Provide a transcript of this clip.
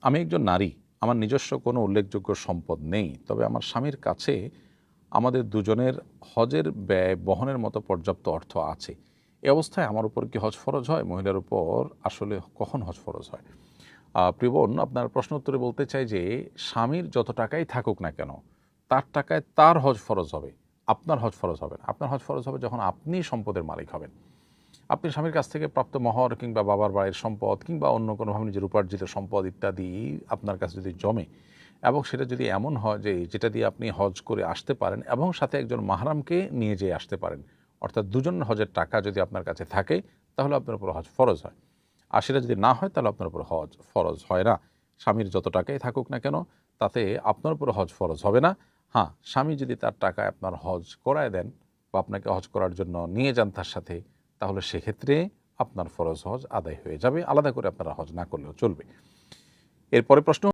আমি একজন নারী, আমার নিজস্ব কোনো উল্লেখযোগ্য সম্পদ নেই, তবে আমার স্বামীর কাছে আমাদের দুজনের হজের ব্যয় বহনের মতো পর্যাপ্ত অর্থ আছে। এ অবস্থায় আমার উপর কি হজ ফরজ হয়? মহিলার উপর আসলে কখন হজ ফরজ হয়? প্রিয় বোন, আপনার প্রশ্ন উত্তরে বলতে চাই যে স্বামীর যত টাকাই থাকুক না কেন, তার টাকায় তার হজ ফরজ হবে, আপনার হজ ফরজ হবে না। আপনার হজ ফরজ হবে যখন আপনি সম্পদের মালিক হবেন। আপনি স্বামীর কাছ থেকে প্রাপ্ত মহর কিংবা বাবার বাড়ির সম্পদ কিংবা অন্য কোনোভাবে নিজের উপার্জিত সম্পদ ইত্যাদি আপনার কাছে যদি জমে এবং সেটা যদি এমন হয় যে যেটা দিয়ে আপনি হজ করে আসতে পারেন এবং সাথে একজন মাহরামকে নিয়ে যেয়ে আসতে পারেন, অর্থাৎ দুজন হজের টাকা যদি আপনার কাছে থাকে, তাহলে আপনার উপর হজ ফরজ হয়। আর সেটা যদি না হয় তাহলে আপনার উপর হজ ফরজ হয় না। স্বামীর যত টাকাই থাকুক না কেন, তাতে আপনার উপর হজ ফরজ হবে না। হ্যাঁ, স্বামী যদি তার টাকায় আপনার হজ করায় দেন বা আপনাকে হজ করার জন্য নিয়ে যান তার সাথে, তাহলে সেক্ষেত্রে আপনার ফরজ হজ আদায় হয়ে যাবে। আলাদা করে আপনারা হজ না করলেও চলবে। এরপরে প্রশ্ন